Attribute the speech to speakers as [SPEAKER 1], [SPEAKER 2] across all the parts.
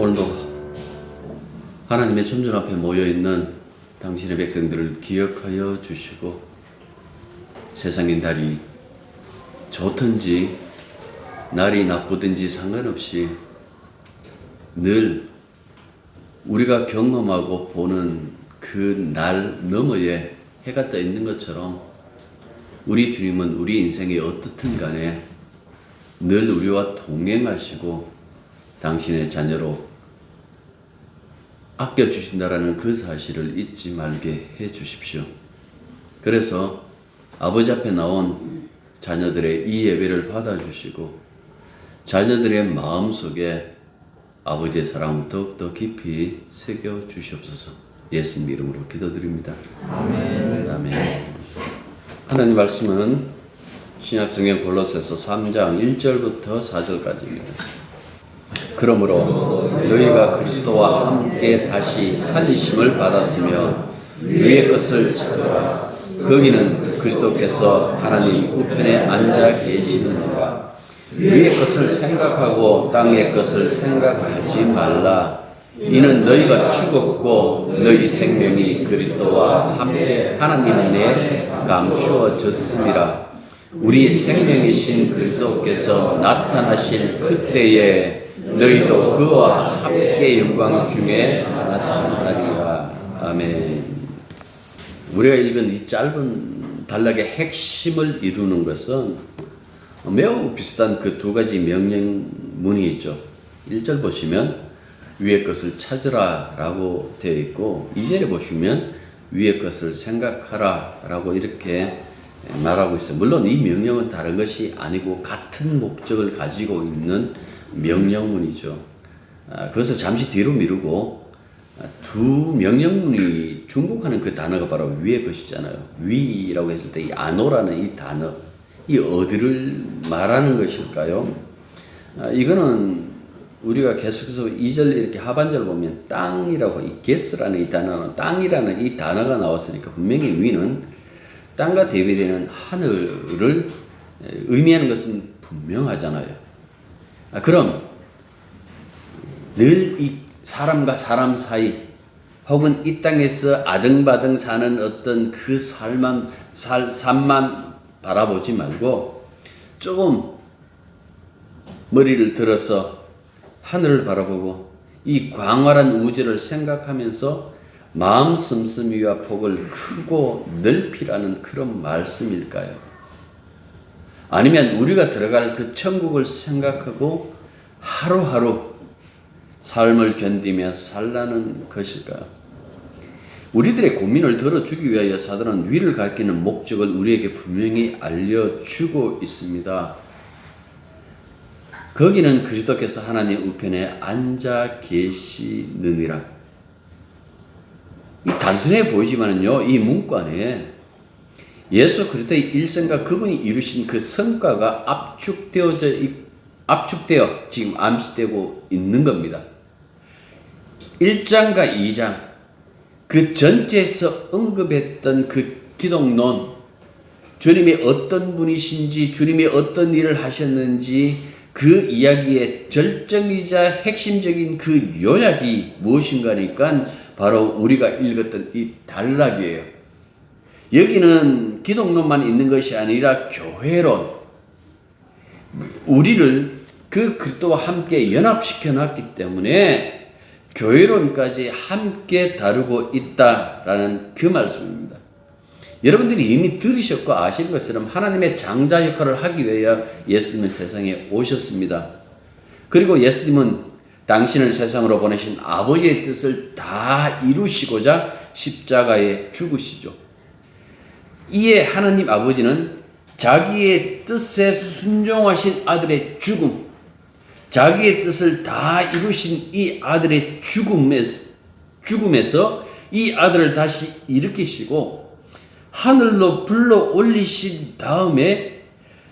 [SPEAKER 1] 오늘도 하나님의 존전 앞에 모여있는 당신의 백성들을 기억하여 주시고, 세상의 날이 좋든지 날이 나쁘든지 상관없이 늘 우리가 경험하고 보는 그 날 너머에 해가 떠 있는 것처럼 우리 주님은 우리 인생이 어떻든 간에 늘 우리와 동행하시고 당신의 자녀로 아껴주신다라는 그 사실을 잊지 말게 해 주십시오. 그래서 아버지 앞에 나온 자녀들의 이 예배를 받아주시고 자녀들의 마음속에 아버지의 사랑을 더욱더 깊이 새겨 주시옵소서. 예수님 이름으로 기도드립니다. 아멘. 아멘. 하나님 말씀은 신약성경 골로새서 3장 1절부터 4절까지입니다. 그러므로 너희가 그리스도와 함께 다시 살리심을 받았으며 위의 것을 찾으라. 거기는 그리스도께서 하나님 우편에 앉아 계시느니라. 위의 것을 생각하고 땅의 것을 생각하지 말라. 이는 너희가 죽었고 너희 생명이 그리스도와 함께 하나님 안에 감추어졌음이라. 우리 생명이신 그리스도께서 나타나실 그때에 너희도 그와 함께 영광 중에 나타나리라. 아멘. 우리가 읽은 이 짧은 단락의 핵심을 이루는 것은 매우 비슷한 그 두 가지 명령문이 있죠. 1절 보시면 위의 것을 찾으라 라고 되어 있고, 2절에 보시면 위의 것을 생각하라 라고 이렇게 말하고 있어요. 물론 이 명령은 다른 것이 아니고 같은 목적을 가지고 있는 명령문이죠. 그것을 잠시 뒤로 미루고 두 명령문이 중복하는 그 단어가 바로 위의 것이잖아요. 위라고 했을 때 이 아노라는 이 단어, 이 어디를 말하는 것일까요? 이거는 우리가 계속해서 2절 이렇게 하반절 보면 땅이라고, 이 게스라는 이 단어는 땅이라는 이 단어가 나왔으니까 분명히 위는 땅과 대비되는 하늘을 의미하는 것은 분명하잖아요. 그럼 늘 이 사람과 사람 사이 혹은 이 땅에서 아등바등 사는 어떤 그 삶만 바라보지 말고 조금 머리를 들어서 하늘을 바라보고 이 광활한 우주를 생각하면서 마음 씀씀이와 폭을 크고 넓히라는 그런 말씀일까요? 아니면 우리가 들어갈 그 천국을 생각하고 하루하루 삶을 견디며 살라는 것일까요? 우리들의 고민을 들어주기 위하여 사단은 위를 가리키는 목적을 우리에게 분명히 알려주고 있습니다. 거기는 그리스도께서 하나님 우편에 앉아 계시느니라. 이 단순해 보이지만은요, 이 문구안에 예수 그리스도의 일생과 그분이 이루신 그 성과가 압축되어 지금 암시되고 있는 겁니다. 1장과 2장 그 전체에서 언급했던 그 기독론, 주님이 어떤 분이신지, 주님이 어떤 일을 하셨는지 그 이야기의 절정이자 핵심적인 그 요약이 무엇인가니까 바로 우리가 읽었던 이 단락이에요. 여기는 기독론만 있는 것이 아니라 교회론, 우리를 그 그리스도와 함께 연합시켜 놨기 때문에 교회론까지 함께 다루고 있다라는 그 말씀입니다. 여러분들이 이미 들으셨고 아시는 것처럼 하나님의 장자 역할을 하기 위하여 예수님은 세상에 오셨습니다. 그리고 예수님은 당신을 세상으로 보내신 아버지의 뜻을 다 이루시고자 십자가에 죽으시죠. 이에 하나님 아버지는 자기의 뜻에 순종하신 아들의 죽음, 자기의 뜻을 다 이루신 이 아들의 죽음에서 이 아들을 다시 일으키시고 하늘로 불러 올리신 다음에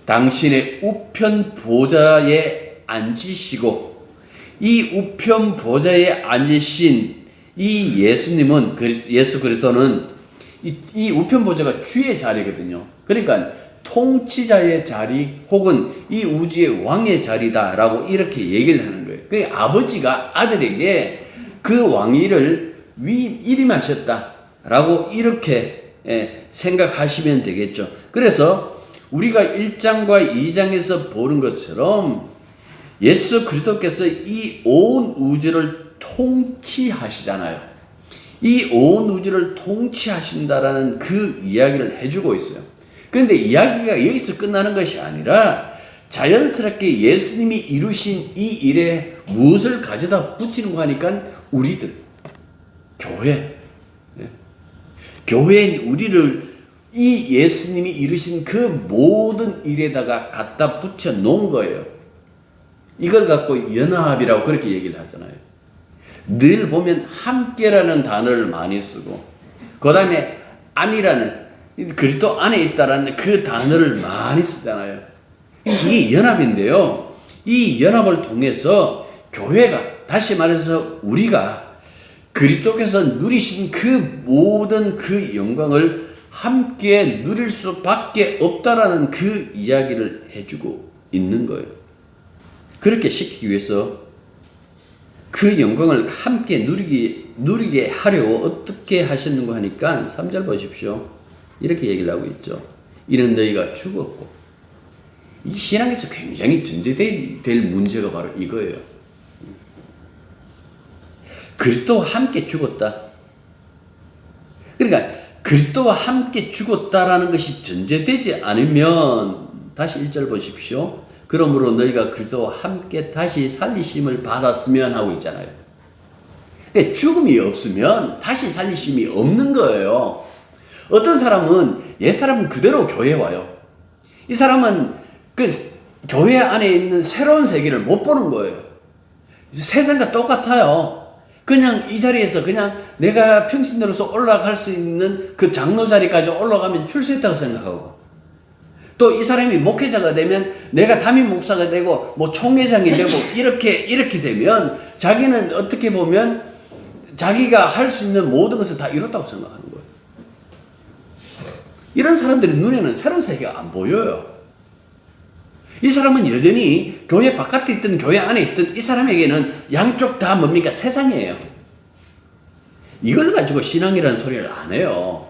[SPEAKER 1] 당신의 우편 보좌에 앉으시고, 이 우편 보좌에 앉으신 이 예수님은 예수 그리스도는 이 우편 보좌가 주의 자리거든요. 그러니까 통치자의 자리 혹은 이 우주의 왕의 자리다라고 이렇게 얘기를 하는 거예요. 그 아버지가 아들에게 그 왕위를 위임하셨다라고 이렇게 생각하시면 되겠죠. 그래서 우리가 1장과 2장에서 보는 것처럼 예수 그리스도께서 이 온 우주를 통치하시잖아요. 이 온 우주를 통치하신다라는 그 이야기를 해주고 있어요. 그런데 이야기가 여기서 끝나는 것이 아니라 자연스럽게 예수님이 이루신 이 일에 무엇을 가져다 붙이는 거 하니까 우리들, 교회, 교회인 우리를 이 예수님이 이루신 그 모든 일에다가 갖다 붙여 놓은 거예요. 이걸 갖고 연합이라고 그렇게 얘기를 하잖아요. 늘 보면 함께라는 단어를 많이 쓰고 그 다음에 안이라는 그리스도 안에 있다라는 그 단어를 많이 쓰잖아요. 이게 연합인데요. 이 연합을 통해서 교회가, 다시 말해서 우리가 그리스도께서 누리신 그 모든 그 영광을 함께 누릴 수밖에 없다라는 그 이야기를 해주고 있는 거예요. 그렇게 시키기 위해서 그 영광을 함께 누리게 하려고 어떻게 하셨는가 하니까 3절 보십시오. 이렇게 얘기를 하고 있죠. 이는 너희가 죽었고. 이 신앙에서 굉장히 전제될 문제가 바로 이거예요. 그리스도와 함께 죽었다. 그러니까 그리스도와 함께 죽었다라는 것이 전제되지 않으면 다시 1절 보십시오. 그러므로 너희가 그리스도와 함께 다시 살리심을 받았으면 하고 있잖아요. 그러니까 죽음이 없으면 다시 살리심이 없는 거예요. 어떤 사람은 옛사람은 그대로 교회에 와요. 이 사람은 그 교회 안에 있는 새로운 세계를 못 보는 거예요. 세상과 똑같아요. 그냥 이 자리에서 그냥 내가 평신도로서 올라갈 수 있는 그 장로 자리까지 올라가면 출세했다고 생각하고, 또 이 사람이 목회자가 되면 내가 담임 목사가 되고 뭐 총회장이 되고 이렇게 되면 자기는 어떻게 보면 자기가 할 수 있는 모든 것을 다 이뤘다고 생각하는 거예요. 이런 사람들의 눈에는 새로운 세계가 안 보여요. 이 사람은 여전히 교회 바깥에 있든 교회 안에 있든 이 사람에게는 양쪽 다 뭡니까? 세상이에요. 이걸 가지고 신앙이라는 소리를 안 해요.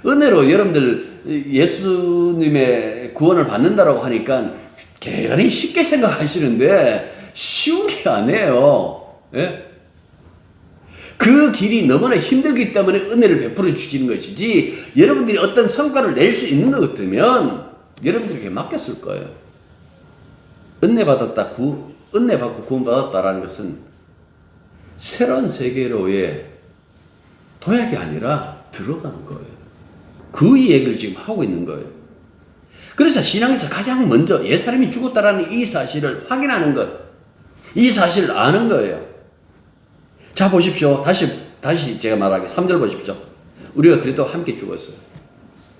[SPEAKER 1] 은혜로 여러분들 예수님의 구원을 받는다라고 하니까 굉장히 쉽게 생각하시는데 쉬운 게 아니에요. 예? 그 길이 너무나 힘들기 때문에 은혜를 베풀어 주시는 것이지, 여러분들이 어떤 성과를 낼 수 있는 것 같으면 여러분들에게 맡겼을 거예요. 은혜 받고 구원받았다라는 것은 새로운 세계로의 도약이 아니라 들어가는 거예요. 그 얘기를 지금 하고 있는 거예요. 그래서 신앙에서 가장 먼저 옛사람이 죽었다라는 이 사실을 확인하는 것, 이 사실을 아는 거예요. 자, 보십시오. 다시 제가 말하기 3절 보십시오. 우리가 그리스도와 함께 죽었어요.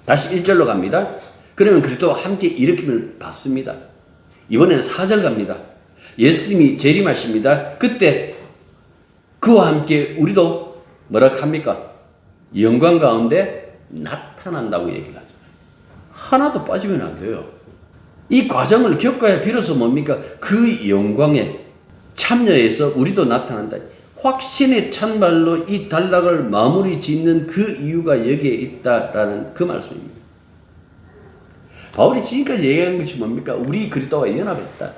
[SPEAKER 1] 다시 1절로 갑니다. 그러면 그리스도와 함께 일으킴을 받습니다. 이번에는 4절 갑니다. 예수님이 재림하십니다. 그때 그와 함께 우리도 뭐라고 합니까? 영광 가운데 나타난다고 얘기를 하잖아요. 하나도 빠지면 안 돼요. 이 과정을 겪어야 비로소 뭡니까? 그 영광에 참여해서 우리도 나타난다. 확신의 찬말로 이 단락을 마무리 짓는 그 이유가 여기에 있다라는 그 말씀입니다. 바울이 지금까지 얘기한 것이 뭡니까? 우리 그리스도와 연합했다.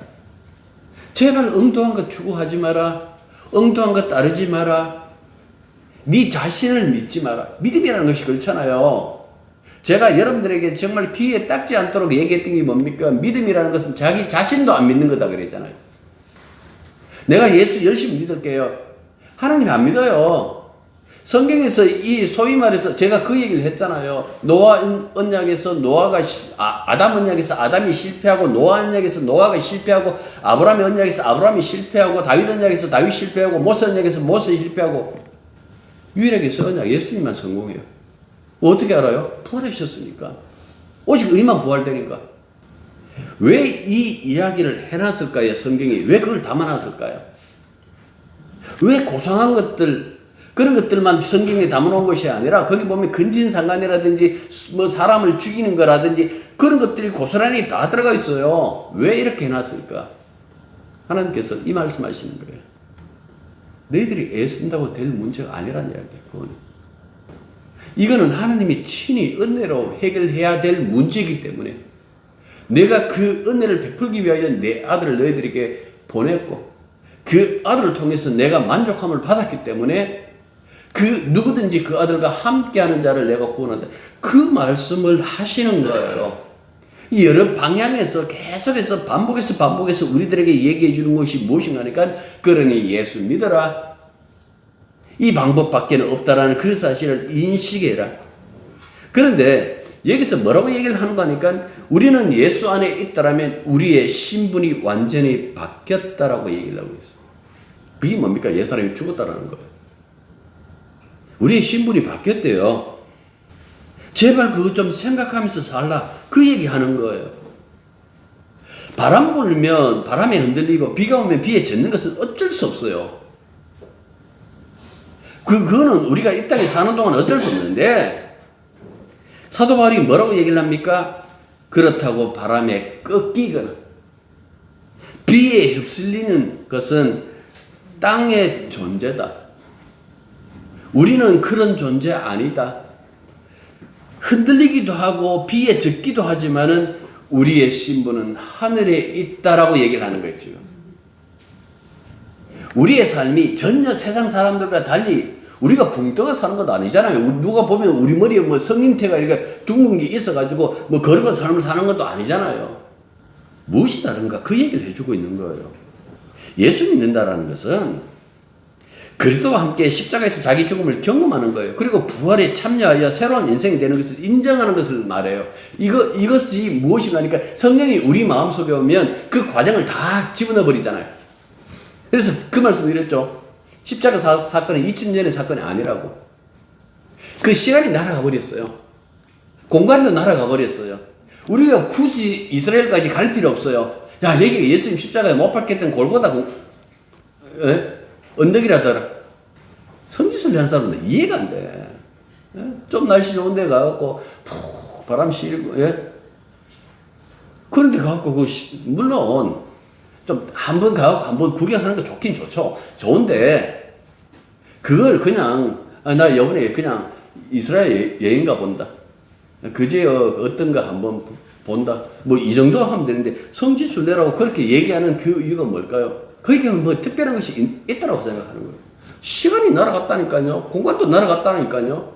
[SPEAKER 1] 제발 엉뚱한 것 추구하지 마라. 엉뚱한 것 따르지 마라. 네 자신을 믿지 마라. 믿음이라는 것이 그렇잖아요. 제가 여러분들에게 정말 귀에 닦지 않도록 얘기했던 게 뭡니까? 믿음이라는 것은 자기 자신도 안 믿는 거다 그랬잖아요. 내가 예수 열심히 믿을게요. 하나님 안 믿어요. 성경에서 이 소위 말해서 제가 그 얘기를 했잖아요. 노아 언약에서 아담 언약에서 아담이 실패하고, 노아 언약에서 노아가 실패하고, 아브라함 언약에서 아브라함이 실패하고, 다윗 언약에서 다윗 실패하고, 모세 언약에서 모세 실패하고, 유일하게 언약 예수님만 성공해요. 어떻게 알아요? 부활하셨으니까. 오직 의만 부활되니까. 왜 이 이야기를 해놨을까요? 성경이 왜 그걸 담아놨을까요? 왜 고상한 것들, 그런 것들만 성경에 담아놓은 것이 아니라 거기 보면 근친상간이라든지 뭐 사람을 죽이는 거라든지 그런 것들이 고스란히 다 들어가 있어요. 왜 이렇게 해놨을까? 하나님께서 이 말씀하시는 거예요. 너희들이 애쓴다고 될 문제가 아니라는 이야기예요. 그거는. 이거는 하나님이 친히 은혜로 해결해야 될 문제이기 때문에 내가 그 은혜를 베풀기 위하여 내 아들을 너희들에게 보냈고 그 아들을 통해서 내가 만족함을 받았기 때문에 그 누구든지 그 아들과 함께하는 자를 내가 구원한다. 그 말씀을 하시는 거예요. 여러 방향에서 계속해서 반복해서 우리들에게 얘기해 주는 것이 무엇인가 하니까 그러니 예수 믿어라. 이 방법밖에 없다라는 그 사실을 인식해라. 그런데 여기서 뭐라고 얘기를 하는 거니까 우리는 예수 안에 있다라면 우리의 신분이 완전히 바뀌었다라고 얘기를 하고 있어요. 그게 뭡니까? 옛사람이 죽었다라는 거예요. 우리의 신분이 바뀌었대요. 제발 그거 좀 생각하면서 살라. 그 얘기 하는 거예요. 바람 불면 바람에 흔들리고 비가 오면 비에 젖는 것은 어쩔 수 없어요. 그거는 우리가 이 땅에 사는 동안 어쩔 수 없는데 사도 바울이 뭐라고 얘기를 합니까? 그렇다고 바람에 꺾이거나 비에 휩쓸리는 것은 땅의 존재다. 우리는 그런 존재 아니다. 흔들리기도 하고 비에 젖기도 하지만은 우리의 신분은 하늘에 있다라고 얘기를 하는 거예요, 지금. 우리의 삶이 전혀 세상 사람들과 달리 우리가 붕 떠가 사는 것도 아니잖아요. 누가 보면 우리 머리에 뭐 성인태가 이렇게 둥근 게 있어가지고 뭐 걸어가 삶을 사는 것도 아니잖아요. 무엇이 다른가? 그 얘기를 해주고 있는 거예요. 예수 믿는다라는 것은 그리스도와 함께 십자가에서 자기 죽음을 경험하는 거예요. 그리고 부활에 참여하여 새로운 인생이 되는 것을 인정하는 것을 말해요. 이것이 무엇인가 하니까 성령이 우리 마음속에 오면 그 과정을 다 집어넣어 버리잖아요. 그래서 그 말씀을 드렸죠. 십자가 사건은 2000년의 사건이 아니라고. 그 시간이 날아가 버렸어요. 공간도 날아가 버렸어요. 우리가 굳이 이스라엘까지 갈 필요 없어요. 야, 여기가 예수님 십자가에 못 박혔던 골고다 언덕이라더라. 성지순례 하는 사람은 이해가 안 돼. 좀 날씨 좋은 데 가갖고 푹 바람 쐬고 그런 데 가갖고 물론 좀 한 번 가갖고 한 번 구경하는 거 좋긴 좋죠. 좋은데 그걸 그냥 나 이번에 그냥 이스라엘 여행 가본다. 그제 어떤가 한번 본다. 뭐 이 정도 하면 되는데 성지순례라고 그렇게 얘기하는 그 이유가 뭘까요? 거기에 뭐 특별한 것이 있다라고 생각하는 거예요. 시간이 날아갔다니까요. 공간도 날아갔다니까요.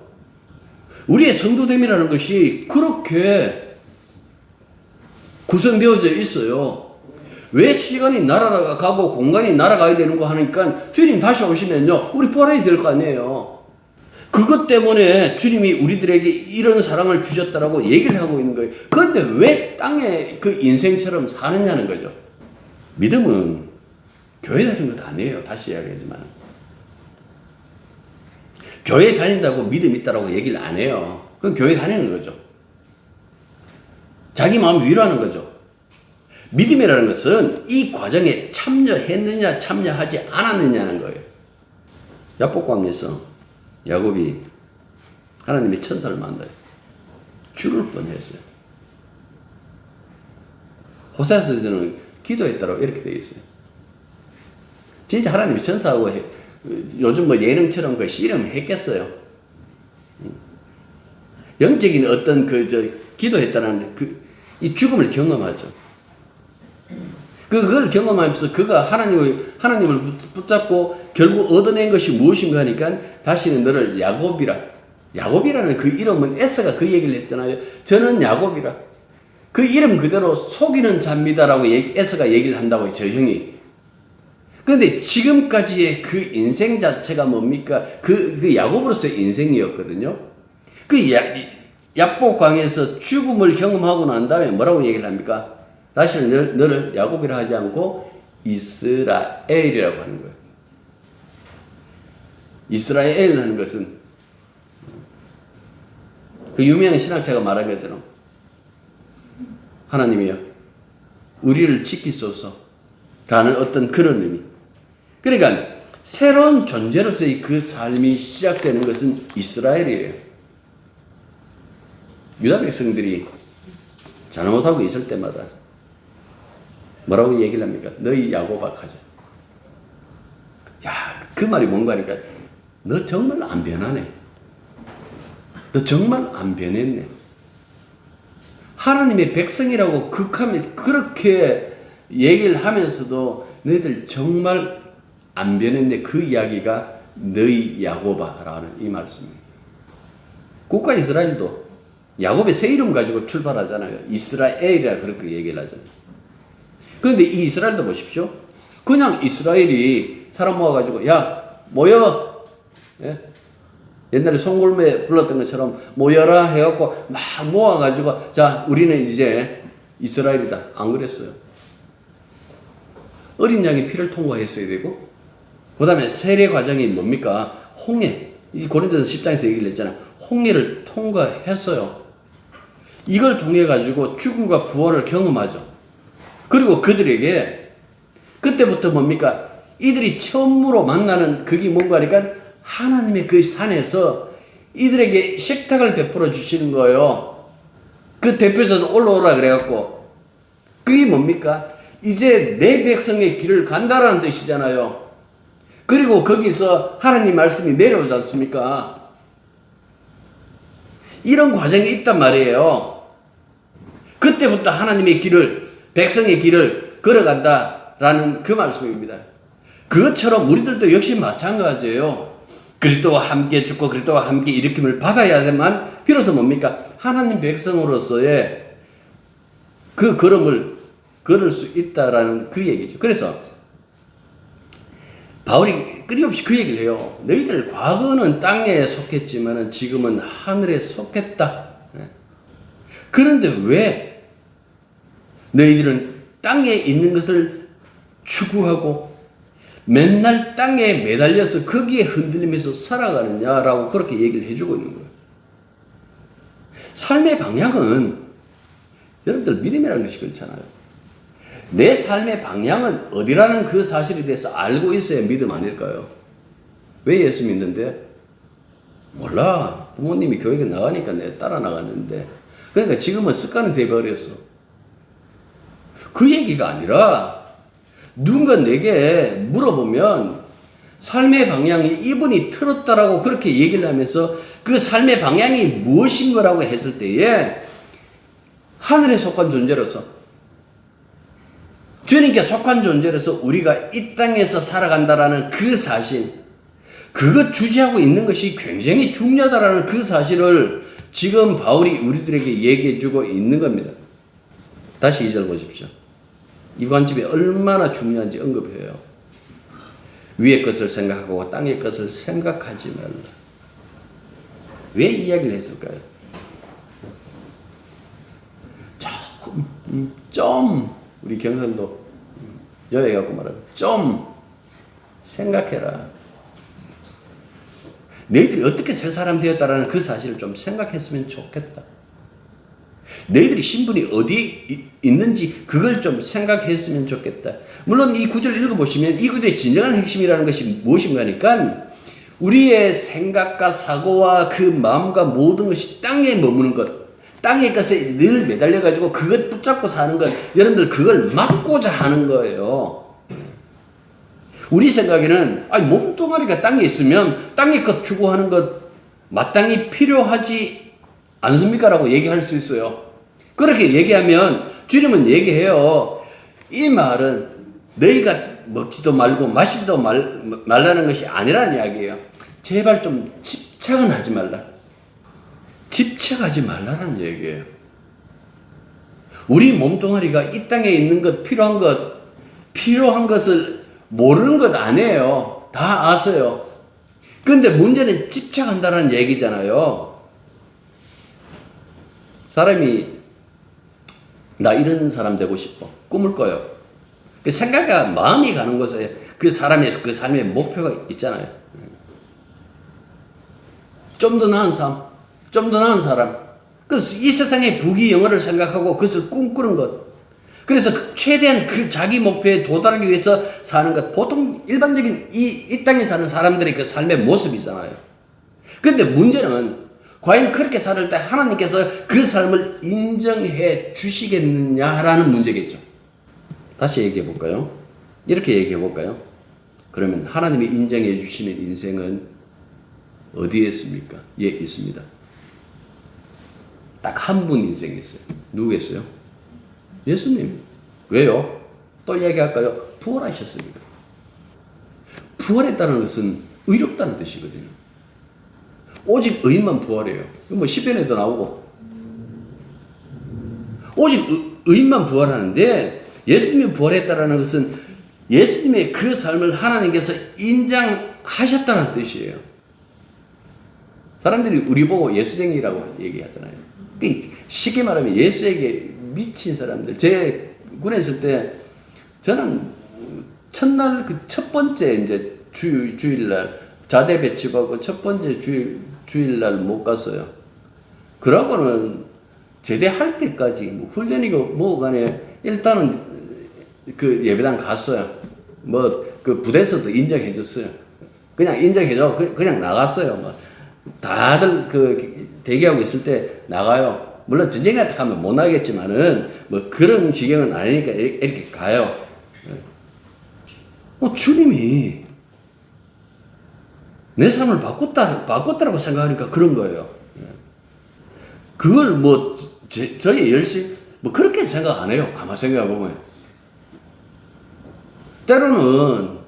[SPEAKER 1] 우리의 성도됨이라는 것이 그렇게 구성되어져 있어요. 왜 시간이 날아가고 공간이 날아가야 되는 거 하니까 주님 다시 오시면요. 우리 부활해야 될 거 아니에요. 그것 때문에 주님이 우리들에게 이런 사랑을 주셨다라고 얘기를 하고 있는 거예요. 그런데 왜 땅에 그 인생처럼 사느냐는 거죠. 믿음은 교회 다니는 것 아니에요. 다시 이야기하지만. 교회 다닌다고 믿음 있다라고 얘기를 안 해요. 그건 교회 다니는 거죠. 자기 마음 위로하는 거죠. 믿음이라는 것은 이 과정에 참여했느냐 참여하지 않았느냐는 거예요. 야복강에서 야곱이 하나님의 천사를 만나요. 죽을 뻔했어요. 호세아서는 기도했다라고 이렇게 되어 있어요. 진짜 하나님이 천사하고 요즘 뭐 예능처럼 그 씨름했겠어요. 영적인 어떤 기도했다는 이 죽음을 경험하죠. 그걸 경험하면서 그가 하나님을 붙잡고 결국 얻어낸 것이 무엇인가 하니까 다시는 너를 야곱이라는 그 이름은 에서가 그 얘기를 했잖아요. 저는 야곱이라. 그 이름 그대로 속이는 자입니다라고 에서가 얘기를 한다고 저 형이. 그런데 지금까지의 그 인생 자체가 뭡니까? 그 야곱으로서의 인생이었거든요. 그 야복강에서 죽음을 경험하고 난 다음에 뭐라고 얘기를 합니까? 다시는 너를 야곱이라 하지 않고 이스라엘이라고 하는 거예요. 이스라엘이라는 것은 그 유명한 신학자가 말한 것처럼 하나님이여 우리를 지키소서라는 어떤 그런 의미. 그러니까 새로운 존재로서의 그 삶이 시작되는 것은 이스라엘이에요. 유다 백성들이 잘못하고 있을 때마다 뭐라고 얘기를 합니까? 너희 야곱아 가자. 야, 그 말이 뭔가 하니까 너 정말 안 변하네. 너 정말 안 변했네. 하나님의 백성이라고 극하면 그렇게 얘기를 하면서도 너희들 정말 안 변했네. 그 이야기가 너희 야곱아라는 이 말씀이에요. 국가 이스라엘도 야곱의 새 이름 가지고 출발하잖아요. 이스라엘이라 그렇게 얘기를 하잖아요. 그런데 이 이스라엘도 보십시오. 그냥 이스라엘이 사람 모아가지고 야 모여. 예? 옛날에 송골매 불렀던 것처럼 모여라 해갖고 막 모아가지고 자 우리는 이제 이스라엘이다. 안 그랬어요. 어린 양의 피를 통과했어야 되고 그 다음에 세례 과정이 뭡니까? 홍해. 이 고린도서 10장에서 얘기를 했잖아요. 홍해를 통과했어요. 이걸 통해 가지고 죽음과 부활을 경험하죠. 그리고 그들에게 그때부터 뭡니까? 이들이 처음으로 만나는 그게 뭔가 하니까 하나님의 그 산에서 이들에게 식탁을 베풀어 주시는 거예요. 그 대표자는 올라오라 그래갖고 그게 뭡니까? 이제 내 백성의 길을 간다라는 뜻이잖아요. 그리고 거기서 하나님 말씀이 내려오지 않습니까? 이런 과정이 있단 말이에요. 그때부터 하나님의 길을, 백성의 길을 걸어간다라는 그 말씀입니다. 그것처럼 우리들도 역시 마찬가지예요. 그리스도와 함께 죽고 그리스도와 함께 일으킴을 받아야만 비로소 뭡니까? 하나님 백성으로서의 그 걸음을 걸을 수 있다라는 그 얘기죠. 그래서 바울이 끊임없이 그 얘기를 해요. 너희들 과거는 땅에 속했지만 지금은 하늘에 속했다. 그런데 왜 너희들은 땅에 있는 것을 추구하고 맨날 땅에 매달려서 거기에 흔들리면서 살아가느냐라고 그렇게 얘기를 해주고 있는 거예요. 삶의 방향은 여러분들 믿음이라는 것이 그렇잖아요. 내 삶의 방향은 어디라는 그 사실에 대해서 알고 있어야 믿음 아닐까요? 왜 예수 믿는데? 몰라. 부모님이 교회에 나가니까 내가 따라 나갔는데. 그러니까 지금은 습관이 돼버렸어. 그 얘기가 아니라 누군가 내게 물어보면 삶의 방향이 이분이 틀었다라고 그렇게 얘기를 하면서 그 삶의 방향이 무엇인 거라고 했을 때에 하늘에 속한 존재로서 주님께 속한 존재로서 우리가 이 땅에서 살아간다라는 그 사실, 그것 주지하고 있는 것이 굉장히 중요하다라는 그 사실을 지금 바울이 우리들에게 얘기해주고 있는 겁니다. 다시 2절 보십시오. 이 관점이 얼마나 중요한지 언급해요. 위의 것을 생각하고 땅의 것을 생각하지 말라. 왜 이 이야기를 했을까요? 조금 우리 경상도 여행 갖고 말하면 좀 생각해라. 너희들이 어떻게 새 사람 되었다라는 그 사실을 좀 생각했으면 좋겠다. 너희들이 신분이 어디에 있는지 그걸 좀 생각했으면 좋겠다. 물론 이 구절을 읽어보시면 이 구절의 진정한 핵심이라는 것이 무엇인가 하니까 우리의 생각과 사고와 그 마음과 모든 것이 땅에 머무는 것, 땅의 것에 늘 매달려가지고 그것 붙잡고 사는 것, 여러분들 그걸 막고자 하는 거예요. 우리 생각에는 몸뚱아리가 땅에 있으면 땅의 것 추구하는 것 마땅히 필요하지 않습니까? 라고 얘기할 수 있어요. 그렇게 얘기하면 주님은 얘기해요. 이 말은 너희가 먹지도 말고 마시지도 말라는 것이 아니라는 이야기예요. 제발 좀 집착은 하지 말라. 집착하지 말라는 얘기예요. 우리 몸뚱아리가 이 땅에 있는 것, 필요한 것을 모르는 것 아니에요. 다 아세요. 그런데 문제는 집착한다는 얘기잖아요. 사람이 나 이런 사람 되고 싶어. 꿈을 꿔요. 그 생각과 마음이 가는 곳에 그 사람의 그 삶의 목표가 있잖아요. 좀 더 나은 삶. 좀 더 나은 사람. 그래서 이 세상의 부귀영화를 생각하고 그것을 꿈꾸는 것. 그래서 최대한 그 자기 목표에 도달하기 위해서 사는 것, 보통 일반적인 이 땅에 사는 사람들의 그 삶의 모습이잖아요. 근데 문제는 과연 그렇게 살 때 하나님께서 그 삶을 인정해 주시겠느냐라는 문제겠죠. 다시 얘기해 볼까요? 이렇게 얘기해 볼까요? 그러면 하나님이 인정해 주시는 인생은 어디에 있습니까? 예, 있습니다. 딱 한 분 인생이 있어요. 누구겠어요? 예수님. 왜요? 또 얘기할까요? 부활하셨으니까. 부활했다는 것은 의롭다는 뜻이거든요. 오직 의인만 부활해요. 뭐 시편에도 나오고. 오직 의인만 부활하는데 예수님이 부활했다는 것은 예수님의 그 삶을 하나님께서 인정하셨다는 뜻이에요. 사람들이 우리 보고 예수쟁이라고 얘기하잖아요. 쉽게 말하면 예수에게 미친 사람들. 제 군에 있을 때 저는 첫날 그 첫 번째 이제 주일날 자대 배치받고 첫 번째 주일날 못 갔어요. 그러고는 제대할 때까지 뭐 훈련이고 뭐 간에 일단은 그 예배당 갔어요. 뭐 그 부대에서도 인정해 줬어요. 그냥 인정해 줘. 그냥 나갔어요. 뭐 다들 그 대기하고 있을 때 나가요. 물론 전쟁이 나타 가면 못 나겠지만은 뭐 그런 지경은 아니니까 이렇게 가요. 주님이 내 삶을 바꿨다라고 생각하니까 그런 거예요. 그걸 뭐 저의 열심 뭐 그렇게 생각 안 해요. 가만 생각해 보면 때로는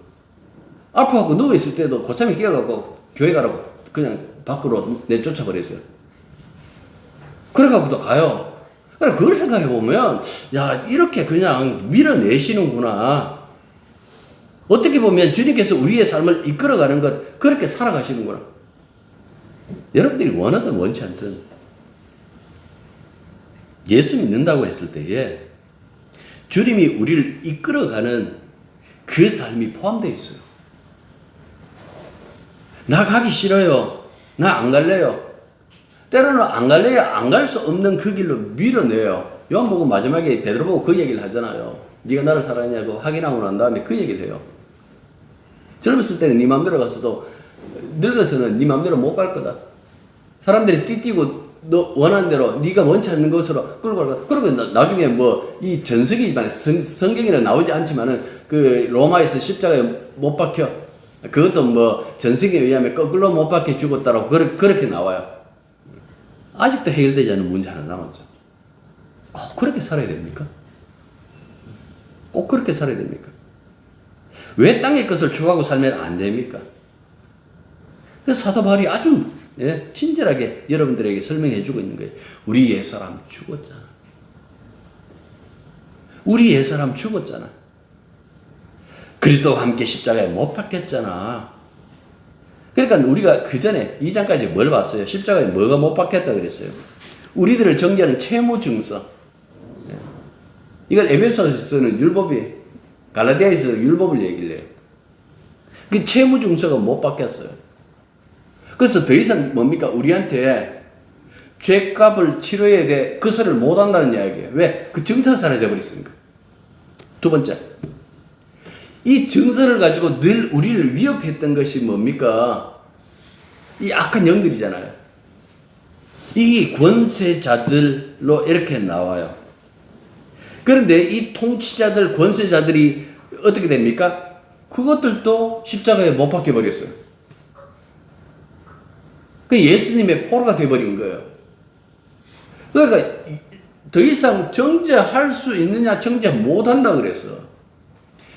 [SPEAKER 1] 아파하고 누워 있을 때도 고참이 끼어갖고 교회 가라고 그냥 밖으로 내쫓아 버렸어요. 그래갖고도 가요. 그걸 생각해 보면 야 이렇게 그냥 밀어내시는구나. 어떻게 보면 주님께서 우리의 삶을 이끌어가는 것 그렇게 살아가시는구나. 여러분들이 원하든 원치 않든 예수 믿는다고 했을 때에 주님이 우리를 이끌어가는 그 삶이 포함되어 있어요. 나 가기 싫어요. 나 안 갈래요. 때로는 안 갈래요. 안 갈 수 없는 그 길로 밀어내요. 요한 보고 마지막에 베드로 보고 그 얘기를 하잖아요. 네가 나를 사랑하냐고 확인하고 난 다음에 그 얘기를 해요. 젊었을 때는 네 맘대로 갔어도 늙어서는 네 맘대로 못 갈 거다. 사람들이 띠띠고 너 원하는 대로 네가 원치 않는 것으로 끌고 갈 거다. 그러고 나중에 뭐 이 전석이지만 성경에는 나오지 않지만은 그 로마에서 십자가에 못 박혀. 그것도 뭐 전석에 의하면 거꾸로 못 박혀 죽었다라고 그렇게 나와요. 아직도 해결되지 않은 문제 하나 남았죠. 꼭 그렇게 살아야 됩니까? 꼭 그렇게 살아야 됩니까? 왜 땅의 것을 추구하고 살면 안 됩니까? 그래서 사도 바울이 아주 친절하게 여러분들에게 설명해 주고 있는 거예요. 우리 옛사람 죽었잖아. 우리 옛사람 죽었잖아. 그리스도와 함께 십자가에 못 박혔잖아. 그러니까 우리가 그 전에 2장까지 뭘 봤어요? 십자가에 뭐가 못 박혔다 그랬어요? 우리들을 정죄하는 채무증서. 이걸 에베소서는 율법이, 갈라디아에서 율법을 얘기를 해요. 그 채무증서가 못 박혔어요. 그래서 더 이상 뭡니까? 우리한테 죄값을 치러야 돼. 그 소리를 못 한다는 이야기예요. 왜? 그 증서가 사라져 버렸으니까. 두 번째. 이 증서를 가지고 늘 우리를 위협했던 것이 뭡니까? 이 악한 영들이잖아요. 이 권세자들로 이렇게 나와요. 그런데 이 통치자들, 권세자들이 어떻게 됩니까? 그것들도 십자가에 못 박혀버렸어요. 그 예수님의 포로가 되어버린 거예요. 그러니까 더 이상 정죄할 수 있느냐, 정죄 못한다 그랬어.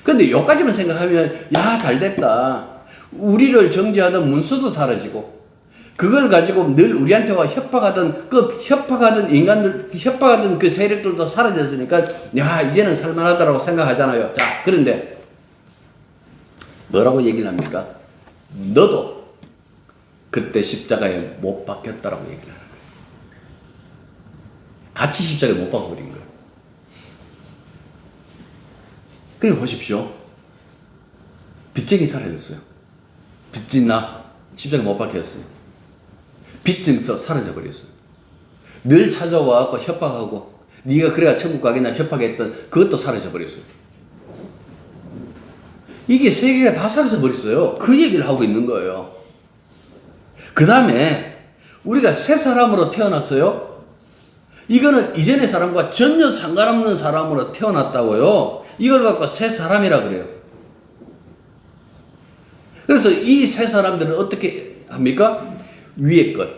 [SPEAKER 1] 근데 여기까지만 생각하면 야 잘됐다. 우리를 정죄하던 문서도 사라지고 그걸 가지고 늘 우리한테와 협박하던 인간들, 협박하던 그 세력들도 사라졌으니까 야 이제는 살만하다라고 생각하잖아요. 자 그런데 뭐라고 얘기를 합니까? 너도 그때 십자가에 못 박혔다라고 얘기를 하는 거예요. 같이 십자가에 못 박아버린 거예요. 그래 보십시오. 빚쟁이 사라졌어요. 빚진 십자가에 못 박혔어요. 빚증서 사라져 버렸어요. 늘 찾아와서 협박하고 네가 그래야 천국 가겠나 협박했던 그것도 사라져 버렸어요. 이게 세계가 다 사라져 버렸어요. 그 얘기를 하고 있는 거예요. 그 다음에 우리가 새 사람으로 태어났어요. 이거는 이전의 사람과 전혀 상관없는 사람으로 태어났다고요. 이걸 갖고 새 사람이라 그래요. 그래서 이 새 사람들은 어떻게 합니까? 위의 것.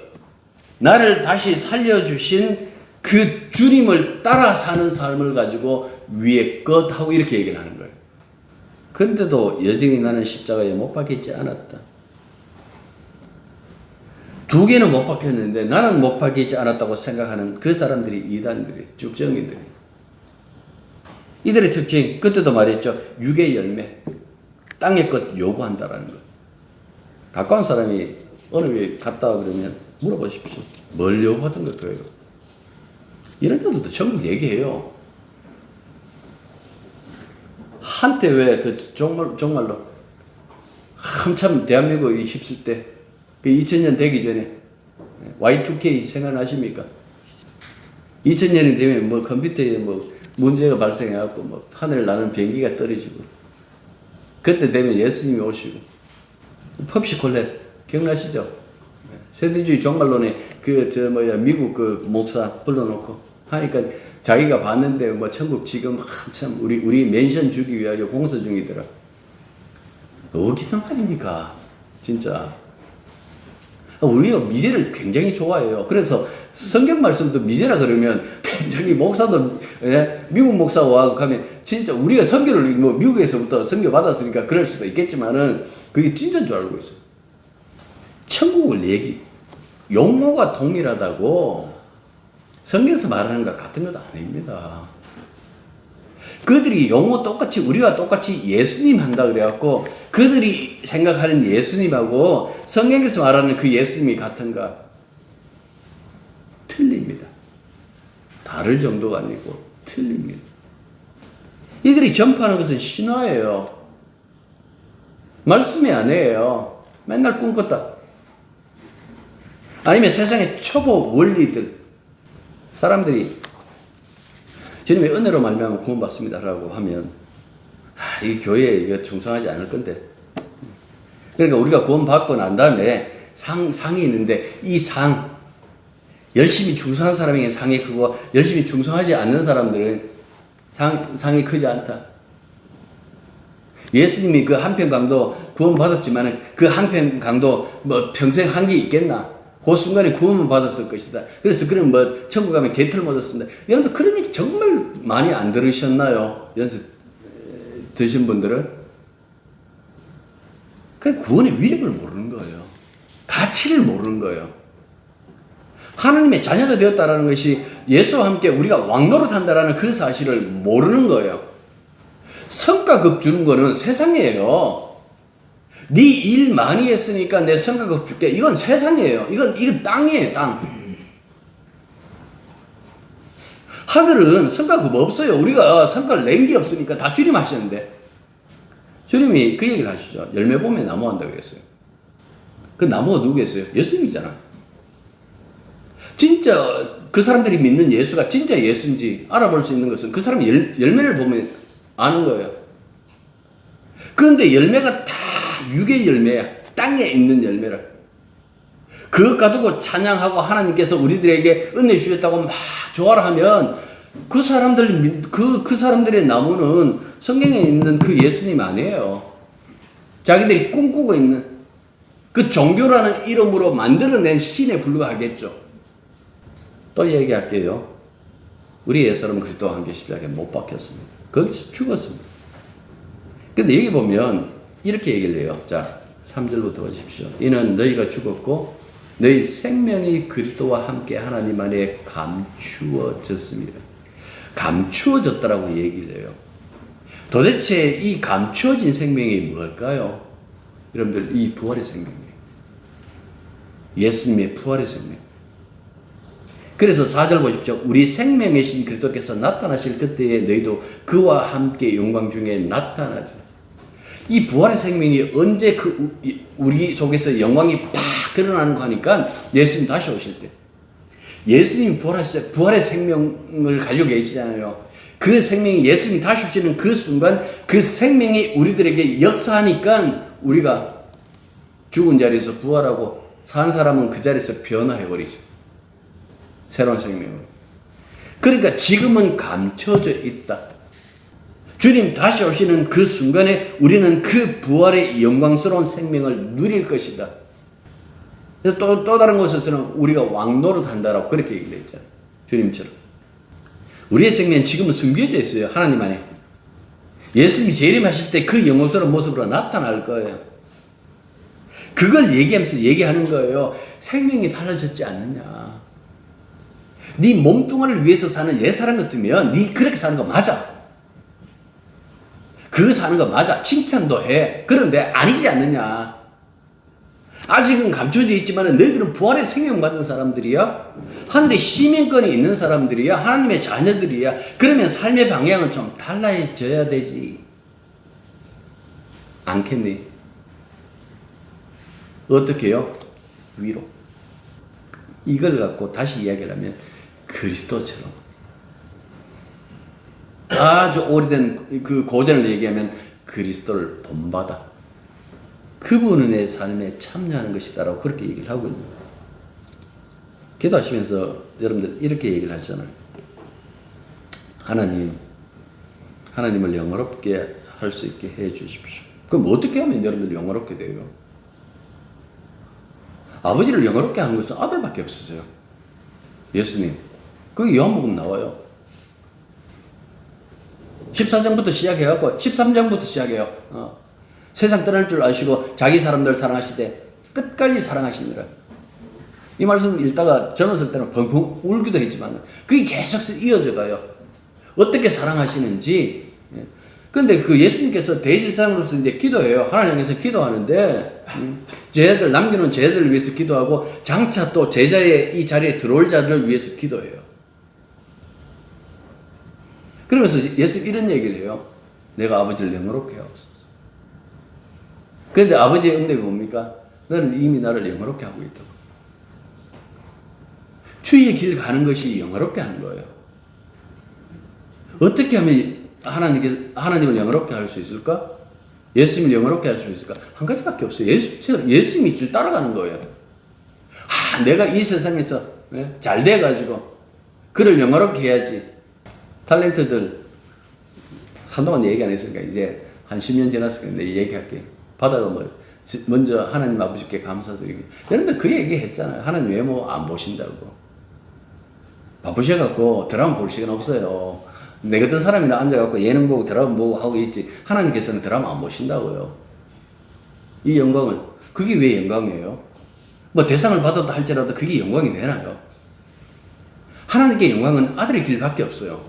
[SPEAKER 1] 나를 다시 살려주신 그 주님을 따라 사는 삶을 가지고 위의 것 하고 이렇게 얘기를 하는 거예요. 근데도 여전히 나는 십자가에 못 박히지 않았다. 두 개는 못 박혔는데 나는 못 박히지 않았다고 생각하는 그 사람들이 이단들이, 죽정이들이. 이들의 특징, 그때도 말했죠. 육의 열매, 땅의 것 요구한다라는 것. 가까운 사람이 어느 왜 갔다 그러면 물어보십시오. 뭘 요구하던 거예요? 이런 데도 전국 얘기해요. 한때 왜 그 정말로 한참 대한민국이 힘쓸 때, 그 2000년 되기 전에 Y2K 생각나십니까? 2000년이 되면 뭐 컴퓨터에 뭐 문제가 발생해갖고 뭐 하늘 나는 비행기가 떨어지고, 그때 되면 예수님이 오시고, 펍시콜렛 기억나시죠? 세대주의 종말론에 미국 그 목사 불러놓고 하니까 자기가 봤는데 뭐 천국 지금 한참 우리 맨션 주기 위하여 공사 중이더라. 어기던 말입니까? 진짜. 우리가 미제를 굉장히 좋아해요. 그래서 성경 말씀도 미제라 그러면 굉장히 목사도, 미국 목사 와 가면 진짜 우리가 선교를 뭐 미국에서부터 선교 받았으니까 그럴 수도 있겠지만은 그게 진짜인 줄 알고 있어요. 천국을 용어가 동일하다고 성경에서 말하는 것 같은 것도 아닙니다. 그들이 용어 똑같이 우리와 똑같이 예수님 한다 그래갖고 그들이 생각하는 예수님하고 성경에서 말하는 그 예수님이 같은가? 틀립니다. 다를 정도가 아니고 틀립니다. 이들이 전파하는 것은 신화예요. 말씀이 아니에요. 맨날 꿈꿨다. 아니면 세상의 초보 원리들. 사람들이 주님의 은혜로 말미암아 구원받습니다라고 하면 이 교회에 이거 충성하지 않을 건데. 그러니까 우리가 구원받고 난 다음에 상이 있는데 이 열심히 충성한 사람에게 상이 크고 열심히 충성하지 않는 사람들은 상이 크지 않다. 예수님이 그 한편 강도 구원받았지만 그 한편 강도 뭐 평생 한 게 있겠나? 그 순간에 구원만 받았을 것이다. 그래서 그런 뭐 천국 가면 개털 못 얻었습니다. 여러분 그런 얘기 정말 많이 안 들으셨나요? 연습 드신 분들은? 그냥 구원의 위력을 모르는 거예요. 가치를 모르는 거예요. 하나님의 자녀가 되었다라는 것이 예수와 함께 우리가 왕노릇한다라는 그 사실을 모르는 거예요. 성과급 주는 거는 세상이에요. 네 일 많이 했으니까 내 성과급 줄게. 이건 세상이에요. 이건 땅이에요, 땅. 하늘은 성과급 없어요. 우리가 성과를 낸 게 없으니까 다 주님 하셨는데. 주님이 그 얘기를 하시죠. 열매 보면 나무 한다고 그랬어요. 그 나무가 누구겠어요? 예수님이잖아. 진짜 그 사람들이 믿는 예수가 진짜 예수인지 알아볼 수 있는 것은 그 사람이 열매를 보면 아는 거예요. 그런데 열매가 다 육의 열매야. 땅에 있는 열매라. 그것 가지고 찬양하고 하나님께서 우리들에게 은혜 주셨다고 막 좋아라 하면 그 사람들의 나무는 성경에 있는 그 예수님 아니에요. 자기들이 꿈꾸고 있는 그 종교라는 이름으로 만들어낸 신에 불과하겠죠. 또 얘기할게요. 우리 옛사람은 그리스도와 함께 십자가에 못 박혔습니다. 거기서 죽었습니다. 근데 여기 보면 이렇게 얘기를 해요. 자, 3절부터 보십시오. 이는 너희가 죽었고 너희 생명이 그리스도와 함께 하나님 안에 감추어졌습니다. 감추어졌다라고 얘기를 해요. 도대체 이 감추어진 생명이 뭘까요? 여러분들, 이 부활의 생명이에요. 예수님의 부활의 생명. 그래서 4절 보십시오. 우리 생명이신 그리스도께서 나타나실 그때에 너희도 그와 함께 영광 중에 나타나죠. 이 부활의 생명이 언제 우리 속에서 영광이 팍 드러나는 거 하니까 예수님 다시 오실 때. 예수님이 부활하셨어요. 부활의 생명을 가지고 계시잖아요. 그 생명이 예수님이 다시 오시는 그 순간 그 생명이 우리들에게 역사하니까 우리가 죽은 자리에서 부활하고 산 사람은 그 자리에서 변화해버리죠. 새로운 생명으로. 그러니까 지금은 감춰져 있다. 주님 다시 오시는 그 순간에 우리는 그 부활의 영광스러운 생명을 누릴 것이다. 그래서 또 다른 곳에서는 우리가 왕노릇 한다라고 그렇게 얘기를 했잖아요. 주님처럼. 우리의 생명은 지금은 숨겨져 있어요. 하나님 안에. 예수님이 재림하실 때 그 영광스러운 모습으로 나타날 거예요. 그걸 얘기하면서 얘기하는 거예요. 생명이 달라졌지 않느냐. 네 몸뚱아리를 위해서 사는 옛사람 같으면 네 그렇게 사는 거 맞아. 그거 사는 거 맞아. 칭찬도 해. 그런데 아니지 않느냐. 아직은 감춰져 있지만 너희들은 부활의 생명 받은 사람들이야. 하늘에 시민권이 있는 사람들이야. 하나님의 자녀들이야. 그러면 삶의 방향은 좀 달라져야 되지 않겠니? 어떻게 해요? 위로. 이걸 갖고 다시 이야기를 하면 그리스도처럼 아주 오래된 그 고전을 얘기하면 그리스도를 본받아 그분의 삶에 참여하는 것이다라고 그렇게 얘기를 하고 있는 거예요. 기도하시면서 여러분들 이렇게 얘기를 하잖아요. 하나님을 영화롭게 할 수 있게 해 주십시오. 그럼 어떻게 하면 여러분들 영화롭게 돼요? 아버지를 영화롭게 하는 것은 아들밖에 없으세요. 예수님. 그게 요한복음 나와요. 14장부터 시작해갖고 13장부터 시작해요. 세상 떠날 줄 아시고 자기 사람들 사랑하시되 끝까지 사랑하시니라. 이 말씀 읽다가 전었을 때는 펑펑 울기도 했지만 그게 계속 이어져 가요. 어떻게 사랑하시는지. 근데 그 예수님께서 대제사장으로서 이제 기도해요. 하나님 향해서 기도하는데 제자들 남겨놓은 제자들을 위해서 기도하고 장차 또 제자의 이 자리에 들어올 자들을 위해서 기도해요. 그러면서 예수님 이런 얘기를 해요. 내가 아버지를 영화롭게 하옵소서. 그런데 아버지의 응답이 뭡니까? 너는 이미 나를 영화롭게 하고 있다고. 주의 길 가는 것이 영화롭게 하는 거예요. 어떻게 하면 하나님을 영화롭게 할 수 있을까? 예수님을 영화롭게 할 수 있을까? 한 가지밖에 없어요. 예수님이 길 따라가는 거예요. 내가 이 세상에서 잘 돼가지고 그를 영화롭게 해야지. 탤런트들 한동안 얘기 안 했으니까 이제 한 10년 지났을 건데 얘기할게요. 바다가 먼저 하나님 아버지께 감사드리고. 여러분들 그 얘기 했잖아요. 하나님 외모 안 보신다고. 바쁘셔갖고 드라마 볼 시간 없어요. 내 같은 사람이나 앉아갖고 예능 보고 드라마 보고 하고 있지. 하나님께서는 드라마 안 보신다고요. 이 영광을. 그게 왜 영광이에요? 뭐 대상을 받았다 할지라도 그게 영광이 되나요? 하나님께 영광은 아들의 길밖에 없어요.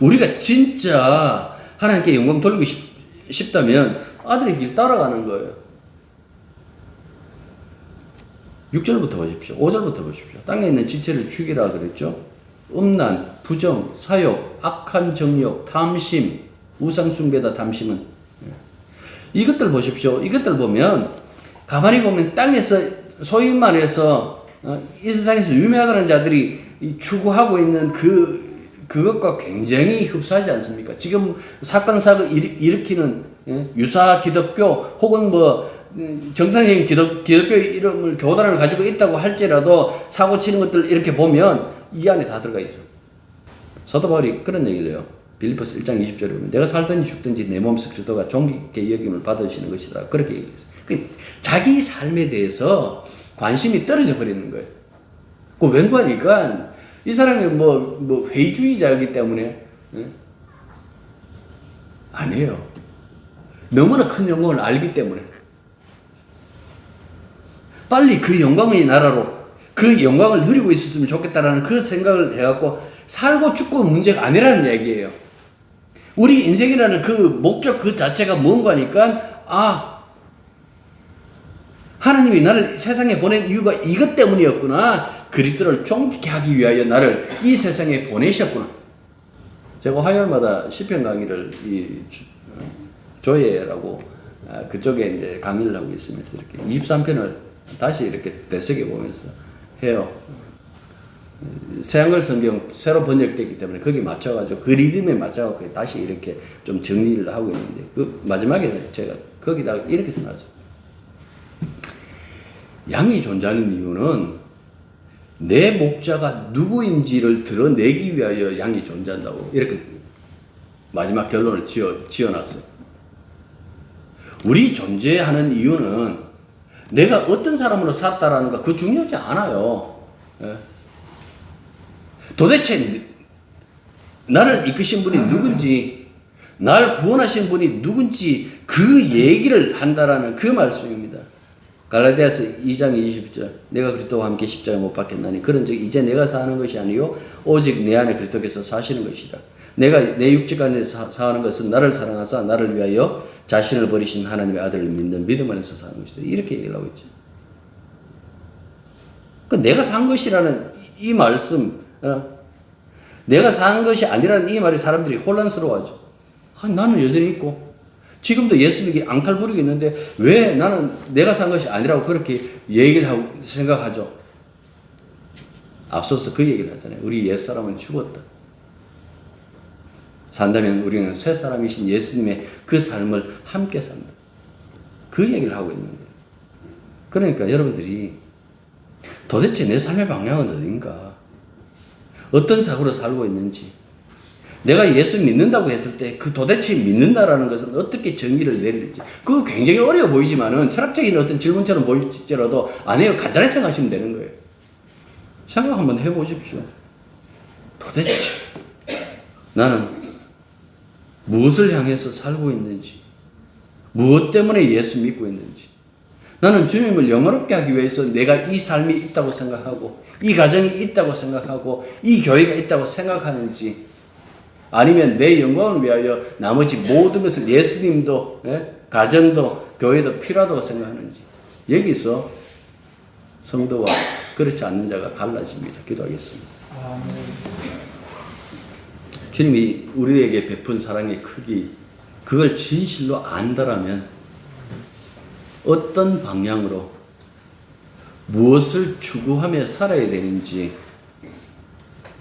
[SPEAKER 1] 우리가 진짜 하나님께 영광 돌리고 싶다면 아들의 길 따라가는 거예요. 6절부터 보십시오. 5절부터 보십시오. 땅에 있는 지체를 죽이라 그랬죠. 음란, 부정, 사욕, 악한 정욕, 탐심, 우상숭배다 담심은. 이것들 보십시오. 이것들 보면 가만히 보면 땅에서 소위 말해서 이 세상에서 유명하다는 자들이 추구하고 있는 그것과 굉장히 흡사하지 않습니까? 지금 사건 사고 일으키는 유사 기독교 혹은 정상적인 기독교 이름을 교단을 가지고 있다고 할지라도 사고 치는 것들 이렇게 보면 이 안에 다 들어가 있죠. 사도 바울이 그런 얘기를 해요. 빌립보서 1장 20절에 보면 내가 살든지 죽든지 내 몸속 그리스도가 존귀케 여김을 받으시는 것이다. 그렇게 얘기했어요. 자기 삶에 대해서 관심이 떨어져 버리는 거예요. 그 왠가니까 이 사람이 회의주의자이기 때문에 아니에요. 너무나 큰 영광을 알기 때문에 빨리 그 영광의 나라로 그 영광을 누리고 있었으면 좋겠다라는 그 생각을 해갖고 살고 죽고 문제가 아니라는 얘기예요. 우리 인생이라는 그 목적 그 자체가 뭔가니까 하나님이 나를 세상에 보낸 이유가 이것 때문이었구나. 그리스도를 존귀케 하기 위하여 나를 이 세상에 보내셨구나. 제가 화요일마다 시편 강의를 조예라고 그쪽에 이제 강의를 하고 있으면서 이렇게 23편을 다시 이렇게 되새겨 보면서 해요. 새한글 성경 새로 번역됐기 때문에 거기에 맞춰가지고 그 리듬에 맞춰가지고 다시 이렇게 좀 정리를 하고 있는데 그 마지막에 제가 거기다 이렇게 써놨어요. 양이 존재하는 이유는 내 목자가 누구인지를 드러내기 위하여 양이 존재한다고 이렇게 마지막 결론을 지어놨어요. 우리 존재하는 이유는 내가 어떤 사람으로 살았다라는 거 그 중요하지 않아요. 예? 도대체 나를 이끄신 분이 누군지, 날 구원하신 분이 누군지 그 얘기를 한다라는 그 말씀입니다. 갈라디아서 2장 20절 내가 그리스도와 함께 십자가에 못 박혔나니 그런즉 이제 내가 사는 것이 아니요 오직 내 안에 그리스도께서 사시는 것이라. 내가 내 육적 안에 사는 것은 나를 사랑하사 나를 위하여 자신을 버리신 하나님의 아들을 믿는 믿음 안에서 사는 것이다. 이렇게 얘기를 하고 있죠. 내가 산 것이라는 이 말씀, 내가 산 것이 아니라는 이 말에 사람들이 혼란스러워하죠. 나는 여전히 있고 지금도 예수 믿기 앙탈 부리고 있는데 왜 나는 내가 산 것이 아니라고 그렇게 얘기를 하고 생각하죠. 앞서서 그 얘기를 하잖아요. 우리 옛사람은 죽었다. 산다면 우리는 새 사람이신 예수님의 그 삶을 함께 산다. 그 얘기를 하고 있는 거예요. 그러니까 여러분들이 도대체 내 삶의 방향은 어딘가? 어떤 사고로 살고 있는지, 내가 예수 믿는다고 했을 때 그 도대체 믿는다라는 것은 어떻게 정의를 내릴지, 그거 굉장히 어려워 보이지만은 철학적인 어떤 질문처럼 보일지라도 안 해요. 간단하게 생각하시면 되는 거예요. 생각 한번 해보십시오. 도대체 나는 무엇을 향해서 살고 있는지, 무엇 때문에 예수 믿고 있는지, 나는 주님을 영화롭게 하기 위해서 내가 이 삶이 있다고 생각하고 이 가정이 있다고 생각하고 이 교회가 있다고 생각하는지, 아니면 내 영광을 위하여 나머지 모든 것을 예수님도 가정도 교회도 필요하다고 생각하는지, 여기서 성도와 그렇지 않는 자가 갈라집니다. 기도하겠습니다. 주님이 우리에게 베푼 사랑의 크기, 그걸 진실로 안다라면 어떤 방향으로 무엇을 추구하며 살아야 되는지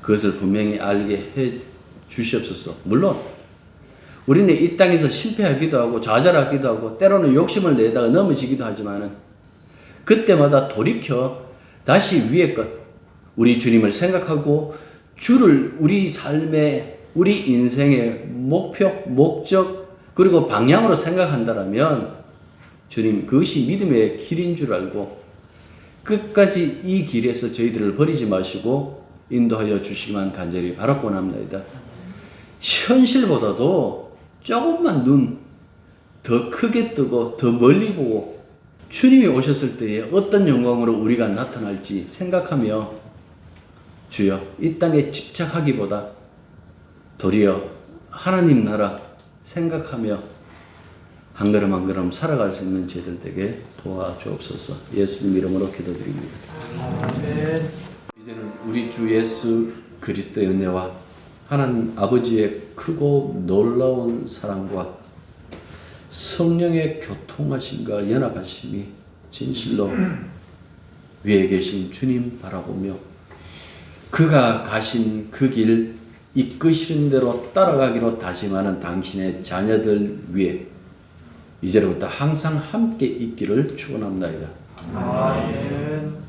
[SPEAKER 1] 그것을 분명히 알게 해 주시옵소서. 물론 우리는 이 땅에서 실패하기도 하고 좌절하기도 하고 때로는 욕심을 내다가 넘어지기도 하지만은 그때마다 돌이켜 다시 위의 것, 우리 주님을 생각하고 주를 우리 삶의, 우리 인생의 목표, 목적, 그리고 방향으로 생각한다라면 주님, 그것이 믿음의 길인 줄 알고 끝까지 이 길에서 저희들을 버리지 마시고 인도하여 주시기만 간절히 바라고 원합니다. 현실보다도 조금만 눈 더 크게 뜨고 더 멀리 보고 주님이 오셨을 때에 어떤 영광으로 우리가 나타날지 생각하며 주여, 이 땅에 집착하기보다 도리어 하나님 나라 생각하며 한 걸음 한 걸음 살아갈 수 있는 저희들 되게 도와주옵소서. 예수님 이름으로 기도드립니다. 아멘. 이제는 우리 주 예수 그리스도의 은혜와 하나님 아버지의 크고 놀라운 사랑과 성령의 교통하심과 연합하심이 진실로 위에 계신 주님 바라보며 그가 가신 그 길 이끄시는 대로 따라가기로 다짐하는 당신의 자녀들 위에 이제로부터 항상 함께 있기를 축원합니다. 아멘.